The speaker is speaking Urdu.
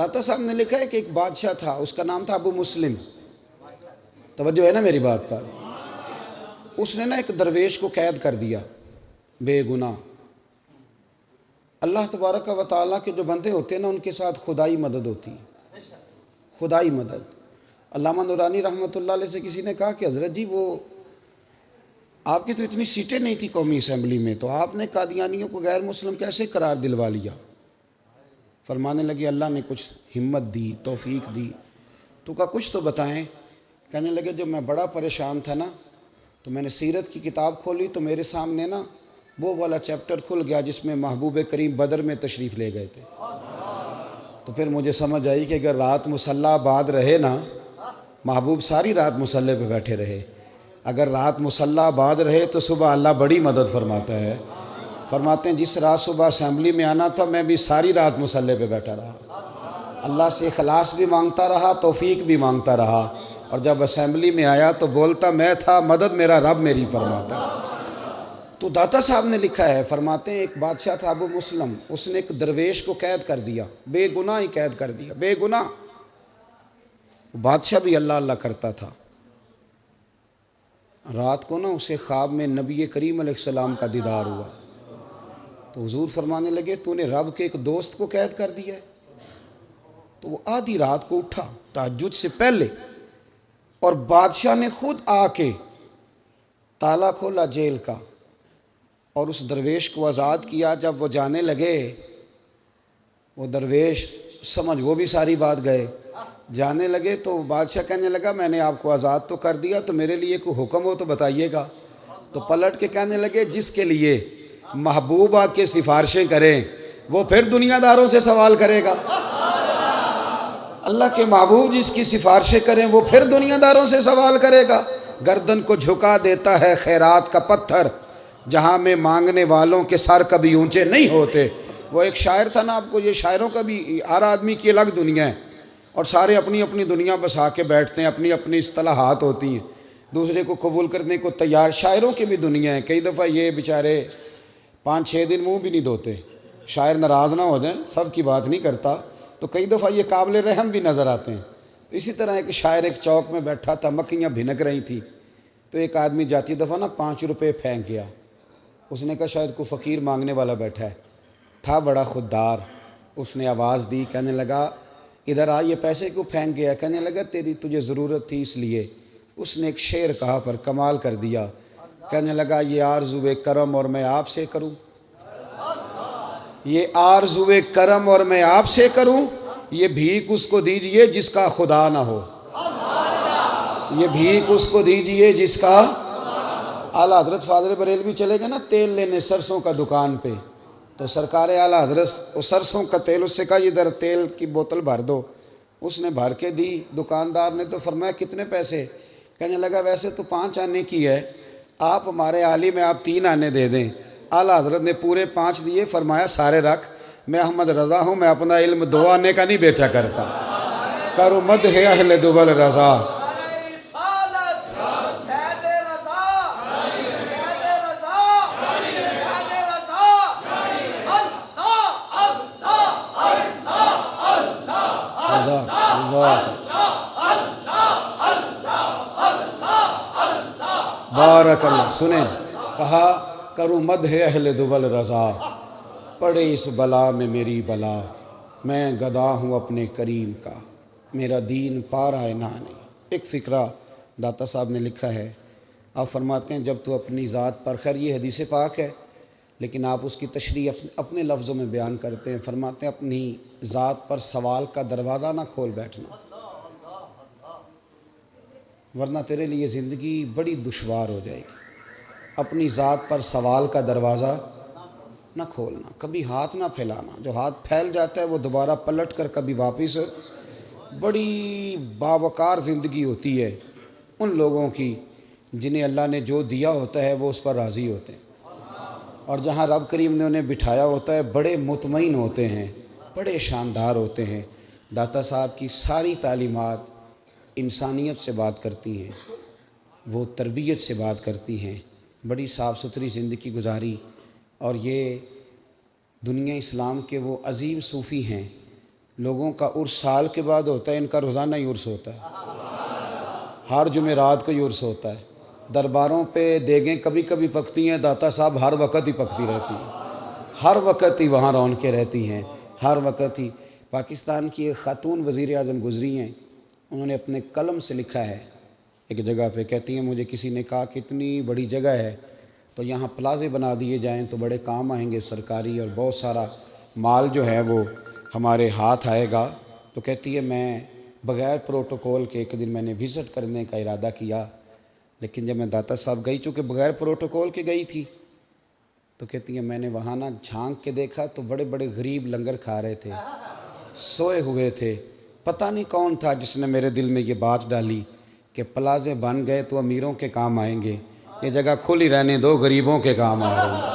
داتا صاحب نے لکھا ہے کہ ایک بادشاہ تھا، اس کا نام تھا ابو مسلم۔ توجہ ہے نا میری بات پر؟ اس نے نا ایک درویش کو قید کر دیا، بے گناہ۔ اللہ تبارک و تعالیٰ کے جو بندے ہوتے ہیں نا، ان کے ساتھ خدائی مدد ہوتی ہے، خدائی مدد۔ علامہ نورانی رحمۃ اللہ علیہ سے کسی نے کہا کہ حضرت جی، وہ آپ کی تو اتنی سیٹیں نہیں تھی قومی اسمبلی میں، تو آپ نے قادیانیوں کو غیر مسلم کیسے قرار دلوا لیا؟ فرمانے لگے اللہ نے کچھ ہمت دی، توفیق دی۔ تو کہا کچھ تو بتائیں۔ کہنے لگے جب میں بڑا پریشان تھا نا، تو میں نے سیرت کی کتاب کھولی تو میرے سامنے نا وہ والا چیپٹر کھل گیا جس میں محبوب کریم بدر میں تشریف لے گئے تھے۔ تو پھر مجھے سمجھ آئی کہ اگر رات مصلی آباد رہے نا، محبوب ساری رات مصلی پہ بیٹھے رہے، اگر رات مصلی آباد رہے تو صبح اللہ بڑی مدد فرماتا ہے۔ فرماتے ہیں جس رات صبح اسمبلی میں آنا تھا، میں بھی ساری رات مصلی پہ بیٹھا رہا، اللہ سے اخلاص بھی مانگتا رہا، توفیق بھی مانگتا رہا، اور جب اسمبلی میں آیا تو بولتا میں تھا، مدد میرا رب میری فرماتا ہے۔ تو داتا صاحب نے لکھا ہے، فرماتے ہیں ایک بادشاہ تھا ابو مسلم، اس نے ایک درویش کو قید کر دیا، بے گناہ ہی قید کر دیا، بے گناہ۔ بادشاہ بھی اللہ اللہ کرتا تھا۔ رات کو نا اسے خواب میں نبی کریم علیہ السلام کا دیدار ہوا، تو حضور فرمانے لگے تو نے رب کے ایک دوست کو قید کر دیا ہے؟ تو وہ آدھی رات کو اٹھا تہجد سے پہلے، اور بادشاہ نے خود آ کے تالا کھولا جیل کا اور اس درویش کو آزاد کیا۔ جب وہ جانے لگے، وہ درویش سمجھ وہ بھی ساری بات گئے، جانے لگے تو بادشاہ کہنے لگا میں نے آپ کو آزاد تو کر دیا، تو میرے لیے کوئی حکم ہو تو بتائیے گا۔ تو پلٹ کے کہنے لگے جس کے لیے محبوب آ کے سفارشیں کریں وہ پھر دنیا داروں سے سوال کرے گا۔ اللہ کے محبوب جس کی سفارشیں کریں وہ پھر دنیا داروں سے سوال کرے گا۔ گردن کو جھکا دیتا ہے خیرات کا پتھر، جہاں میں مانگنے والوں کے سر کبھی اونچے نہیں ہوتے۔ وہ ایک شاعر تھا نا، آپ کو یہ شاعروں کا بھی ہر آدمی کی الگ دنیا ہے، اور سارے اپنی اپنی دنیا بسا کے بیٹھتے ہیں، اپنی اپنی اصطلاحات ہوتی ہیں، دوسرے کو قبول کرنے کو تیار۔ شاعروں کی بھی دنیا ہے، کئی دفعہ یہ بیچارے 5-6 دن منہ بھی نہیں دھوتے، شاعر ناراض نہ ہو جائیں، سب کی بات نہیں کرتا، تو کئی دفعہ یہ قابل رحم بھی نظر آتے ہیں۔ اسی طرح ایک شاعر ایک چوک میں بیٹھا تھا، مکھیاں بھنک رہی تھی، تو ایک آدمی جاتی دفعہ نا 5 روپے پھینک گیا۔ اس نے کہا شاید کوئی فقیر مانگنے والا بیٹھا ہے، تھا بڑا خوددار۔ اس نے آواز دی، کہنے لگا ادھر آ، یہ پیسے کیوں پھینک گیا؟ کہنے لگا تجھے ضرورت تھی اس لیے۔ اس نے ایک شعر کہا پر کمال کر دیا، کہنے لگا یہ آرزوئے کرم اور میں آپ سے کروں، یہ آرزوئے کرم اور میں آپ سے کروں، یہ بھیک اس کو دیجئے جس کا خدا نہ ہو، یہ بھیک اس کو دیجئے جس کا۔ اعلیٰ حضرت فاضل بریلوی چلے گئے نا تیل لینے سرسوں کا دکان پہ، تو سرکار اعلیٰ حضرت وہ سرسوں کا تیل، اس سے کہا ادھر تیل کی بوتل بھر دو۔ اس نے بھر کے دی، دکاندار نے تو فرمایا کتنے پیسے؟ کہنے لگا ویسے تو 5 آنے کی ہے، آپ ہمارے عالم ہیں، آپ 3 آنے دے دیں۔ اعلیٰ حضرت نے پورے 5 دیے، فرمایا سارے رکھ، میں احمد رضا ہوں، میں اپنا علم 2 آنے کا نہیں بیچا کرتا۔ کرو مدح اہل دول رضا۔ بارک اللہ۔ سنیں، کہا کروں مدح اہل دول رضا، پڑے اس بلا میں میری بلا، میں گدا ہوں اپنے کریم کا، میرا دین پارا نہیں۔ ایک فقرہ داتا صاحب نے لکھا ہے، آپ فرماتے ہیں جب تو اپنی ذات پر، خیر یہ حدیث پاک ہے لیکن آپ اس کی تشریح اپنے لفظوں میں بیان کرتے ہیں، فرماتے ہیں اپنی ذات پر سوال کا دروازہ نہ کھول بیٹھنا، ورنہ تیرے لیے زندگی بڑی دشوار ہو جائے گی۔ اپنی ذات پر سوال کا دروازہ نہ کھولنا، کبھی ہاتھ نہ پھیلانا، جو ہاتھ پھیل جاتا ہے وہ دوبارہ پلٹ کر کبھی واپس۔ بڑی باوقار زندگی ہوتی ہے ان لوگوں کی جنہیں اللہ نے جو دیا ہوتا ہے وہ اس پر راضی ہوتے ہیں، اور جہاں رب کریم نے انہیں بٹھایا ہوتا ہے بڑے مطمئن ہوتے ہیں، بڑے شاندار ہوتے ہیں۔ داتا صاحب کی ساری تعلیمات انسانیت سے بات کرتی ہیں، وہ تربیت سے بات کرتی ہیں، بڑی صاف ستھری زندگی گزاری، اور یہ دنیا اسلام کے وہ عظیم صوفی ہیں لوگوں کا عرس سال کے بعد ہوتا ہے، ان کا روزانہ ہی عرس ہوتا ہے، ہر جمعرات کو ہی عرس ہوتا ہے۔ درباروں پہ دیگیں کبھی کبھی پکتی ہیں، داتا صاحب ہر وقت ہی پکتی رہتی ہیں، ہر وقت ہی وہاں رونقیں رہتی ہیں، ہر وقت ہی۔ پاکستان کی ایک خاتون وزیر اعظم گزری ہیں، انہوں نے اپنے قلم سے لکھا ہے ایک جگہ پہ، کہتی ہیں مجھے کسی نے کہا کہ اتنی بڑی جگہ ہے تو یہاں پلازے بنا دیے جائیں تو بڑے کام آئیں گے سرکاری، اور بہت سارا مال جو ہے وہ ہمارے ہاتھ آئے گا۔ تو کہتی ہے میں بغیر پروٹوکول کے ایک دن میں نے وزٹ کرنے کا ارادہ کیا، لیکن جب میں داتا صاحب گئی، چونکہ بغیر پروٹوکول کے گئی تھی، تو کہتی ہے میں نے وہاں نہ جھانک کے دیکھا تو بڑے بڑے غریب لنگر کھا رہے تھے، سوئے ہوئے تھے۔ پتہ نہیں کون تھا جس نے میرے دل میں یہ بات ڈالی کہ پلازے بن گئے تو امیروں کے کام آئیں گے، یہ جگہ کھلی رہنے دو، غریبوں کے کام آ رہے ہیں۔